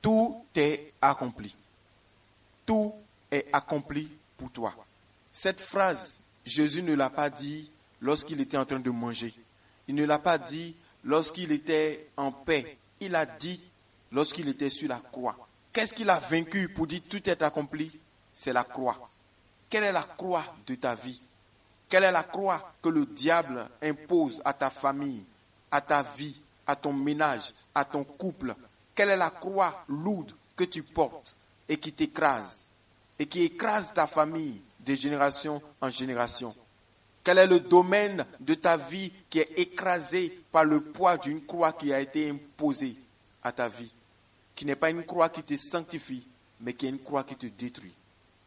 Tout est accompli. Tout est accompli pour toi. Cette phrase, Jésus ne l'a pas dit lorsqu'il était en train de manger. Il ne l'a pas dit lorsqu'il était en paix. Il a dit lorsqu'il était sur la croix. Qu'est-ce qu'il a vaincu pour dire tout est accompli? C'est la croix. Quelle est la croix de ta vie? Quelle est la croix que le diable impose à ta famille, à ta vie, à ton ménage, à ton couple? Quelle est la croix lourde que tu portes et qui t'écrase et qui écrase ta famille de génération en génération? Quel est le domaine de ta vie qui est écrasé par le poids d'une croix qui a été imposée à ta vie? Qui n'est pas une croix qui te sanctifie, mais qui est une croix qui te détruit.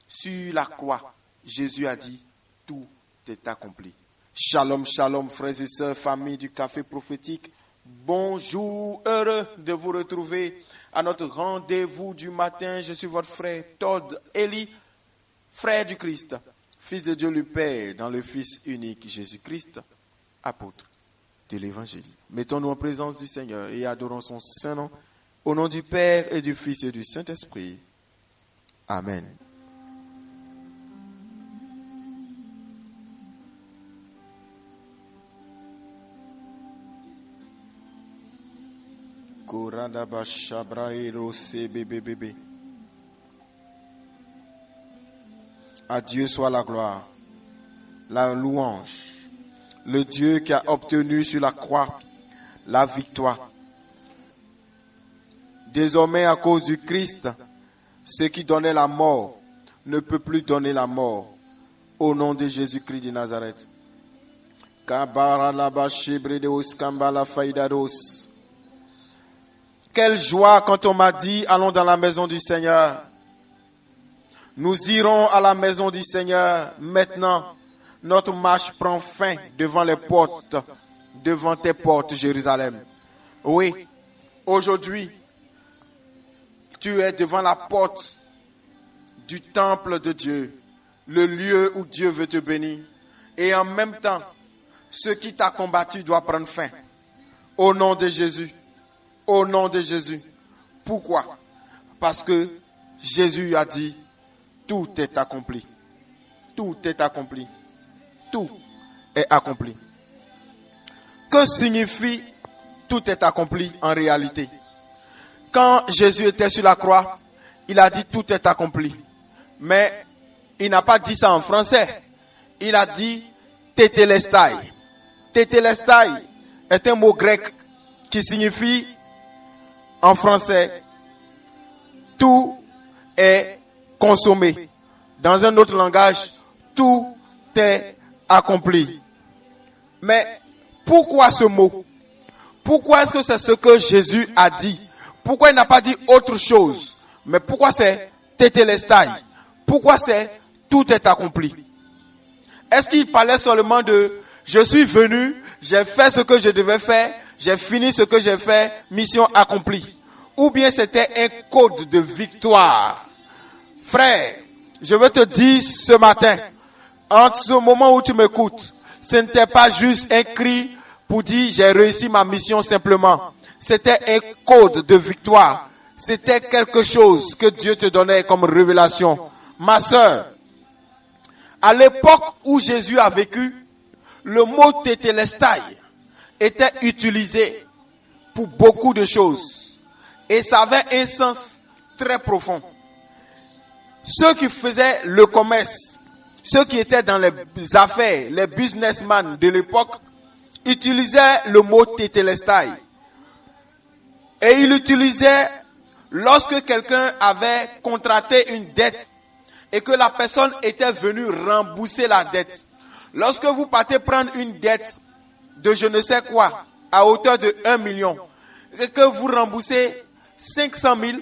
Sur la croix, Jésus a dit, tout est accompli. Shalom, shalom, frères et sœurs, famille du Café Prophétique. Bonjour, heureux de vous retrouver à notre rendez-vous du matin. Je suis votre frère Todd Eli, frère du Christ, fils de Dieu le Père, dans le Fils unique Jésus-Christ, apôtre de l'Évangile. Mettons-nous en présence du Seigneur et adorons son saint nom. Au nom du Père et du Fils et du Saint-Esprit. Amen. À Dieu soit la gloire, la louange, le Dieu qui a obtenu sur la croix la victoire. Désormais, à cause du Christ, ce qui donnait la mort ne peut plus donner la mort. Au nom de Jésus-Christ de Nazareth. Quelle joie quand on m'a dit, allons dans la maison du Seigneur. Nous irons à la maison du Seigneur. Maintenant, notre marche prend fin devant les portes, devant tes portes, Jérusalem. Oui, aujourd'hui, tu es devant la porte du temple de Dieu, le lieu où Dieu veut te bénir. Et en même temps, ce qui t'a combattu doit prendre fin. Au nom de Jésus. Au nom de Jésus. Pourquoi? Parce que Jésus a dit, tout est accompli. Tout est accompli. Tout est accompli. Que signifie tout est accompli en réalité? Quand Jésus était sur la croix, il a dit tout est accompli. Mais il n'a pas dit ça en français. Il a dit tétélestai. Tétélestai est un mot grec qui signifie en français tout est consommé. Dans un autre langage, tout est accompli. Mais pourquoi ce mot? Pourquoi est-ce que c'est ce que Jésus a dit? Pourquoi il n'a pas dit autre chose? Mais pourquoi c'est tétélestai? Pourquoi c'est tout est accompli? Est-ce qu'il parlait seulement de je suis venu, j'ai fait ce que je devais faire, j'ai fini ce que j'ai fait, mission accomplie? Ou bien c'était un code de victoire? Frère, je veux te dire ce matin, en ce moment où tu m'écoutes, ce n'était pas juste un cri pour dire j'ai réussi ma mission simplement. C'était un code de victoire. C'était quelque chose que Dieu te donnait comme révélation. Ma sœur, à l'époque où Jésus a vécu, le mot tétélestai était utilisé pour beaucoup de choses. Et ça avait un sens très profond. Ceux qui faisaient le commerce, ceux qui étaient dans les affaires, les businessmen de l'époque, utilisaient le mot tétélestai. Et il l'utilisait lorsque quelqu'un avait contracté une dette et que la personne était venue rembourser la dette. Lorsque vous partez prendre une dette de je ne sais quoi à hauteur de 1 million et que vous remboursez 500 000,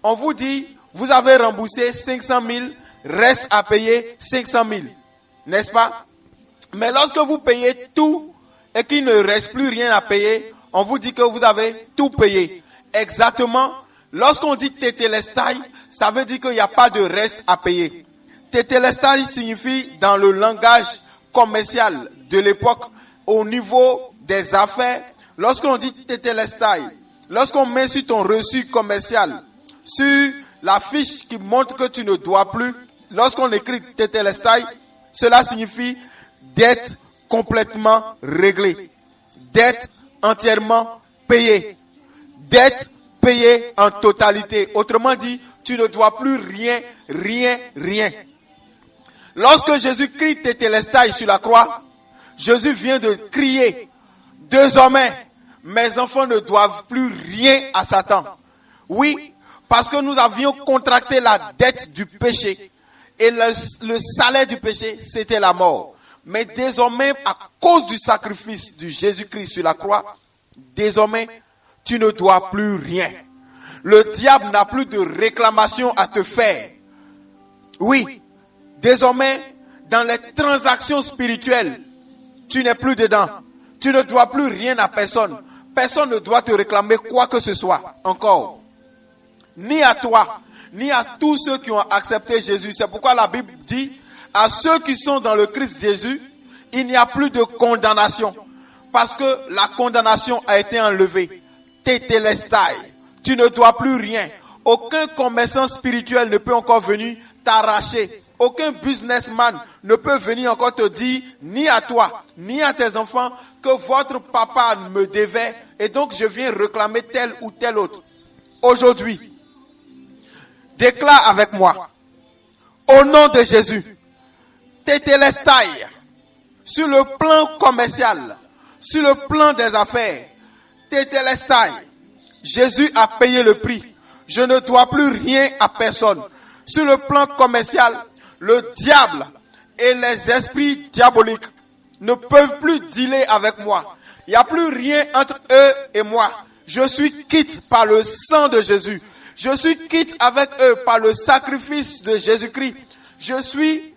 on vous dit vous avez remboursé 500 000, reste à payer 500 000. N'est-ce pas? Mais lorsque vous payez tout et qu'il ne reste plus rien à payer, on vous dit que vous avez tout payé. Exactement. Lorsqu'on dit tétélestai, ça veut dire qu'il n'y a pas de reste à payer. Tétélestai signifie dans le langage commercial de l'époque, au niveau des affaires, lorsqu'on dit tétélestai, lorsqu'on met sur ton reçu commercial, sur la fiche qui montre que tu ne dois plus, lorsqu'on écrit Tetelestai, cela signifie dette complètement réglée, dette entièrement payée, dette payée en totalité. Autrement dit, tu ne dois plus rien. Lorsque Jésus crie Tetelestai sur la croix, Jésus vient de crier, désormais, mes enfants ne doivent plus rien à Satan. Oui, parce que nous avions contracté la dette du péché. Et le salaire du péché, c'était la mort. Mais désormais, à cause du sacrifice de Jésus-Christ sur la croix, désormais, tu ne dois plus rien. Le diable n'a plus de réclamation à te faire. Oui, désormais, dans les transactions spirituelles, tu n'es plus dedans. Tu ne dois plus rien à personne. Personne ne doit te réclamer quoi que ce soit encore. Ni à toi, ni à tous ceux qui ont accepté Jésus. C'est pourquoi la Bible dit, à ceux qui sont dans le Christ Jésus, il n'y a plus de condamnation. Parce que la condamnation a été enlevée. Tetelestai. Tu ne dois plus rien. Aucun commerçant spirituel ne peut encore venir t'arracher. Aucun businessman ne peut venir encore te dire, ni à toi, ni à tes enfants, que votre papa me devait et donc je viens réclamer tel ou tel autre. Aujourd'hui, déclare avec moi, au nom de Jésus, Tetelestai, sur le plan commercial, sur le plan des affaires, Tetelestai, Jésus a payé le prix. Je ne dois plus rien à personne. Sur le plan commercial, le diable et les esprits diaboliques ne peuvent plus dealer avec moi. Il n'y a plus rien entre eux et moi. Je suis quitte par le sang de Jésus. Je suis quitte avec eux par le sacrifice de Jésus-Christ. Je suis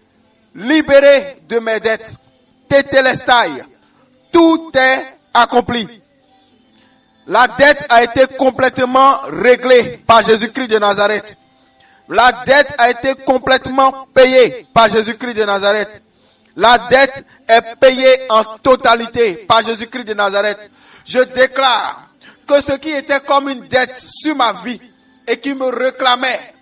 libéré de mes dettes. Tetelestai. Tout est accompli. La dette a été complètement réglée par Jésus-Christ de Nazareth. La dette a été complètement payée par Jésus-Christ de Nazareth. La dette est payée en totalité par Jésus-Christ de Nazareth. Je déclare que ce qui était comme une dette sur ma vie et qui me réclamait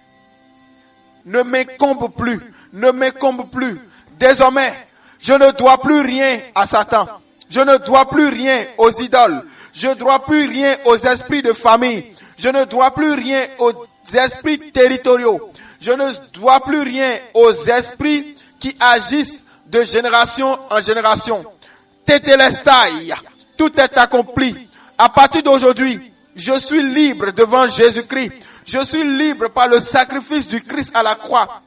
ne m'incombe plus. Désormais, je ne dois plus rien à Satan. Je ne dois plus rien aux idoles. Je ne dois plus rien aux esprits de famille. Je ne dois plus rien aux esprits territoriaux. Je ne dois plus rien aux esprits qui agissent de génération en génération. Tetelestai, tout est accompli. À partir d'aujourd'hui, je suis libre devant Jésus-Christ. Je suis libre par le sacrifice du Christ à la croix.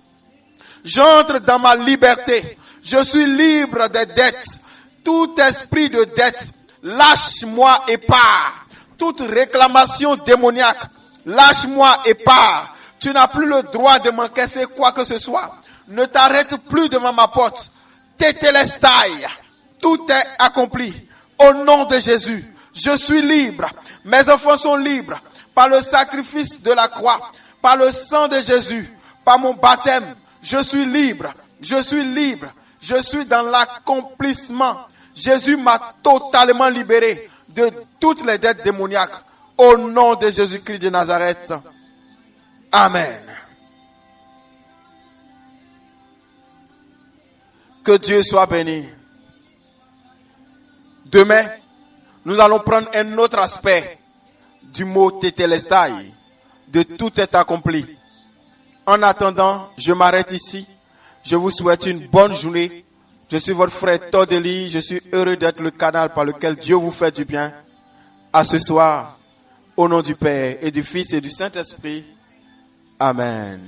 J'entre dans ma liberté. Je suis libre des dettes. Tout esprit de dette, lâche-moi et pars. Toute réclamation démoniaque, lâche-moi et pars. Tu n'as plus le droit de m'encaisser quoi que ce soit. Ne t'arrête plus devant ma porte. Tetelestai, tout est accompli. Au nom de Jésus, je suis libre. Mes enfants sont libres. Par le sacrifice de la croix, par le sang de Jésus, par mon baptême, je suis libre. Je suis libre. Je suis dans l'accomplissement. Jésus m'a totalement libéré de toutes les dettes démoniaques. Au nom de Jésus-Christ de Nazareth. Amen. Que Dieu soit béni. Demain, nous allons prendre un autre aspect du mot Tetelestai. De tout est accompli. En attendant, je m'arrête ici. Je vous souhaite une bonne journée. Je suis votre frère Todeli. Je suis heureux d'être le canal par lequel Dieu vous fait du bien. À ce soir, au nom du Père et du Fils et du Saint-Esprit. Amen.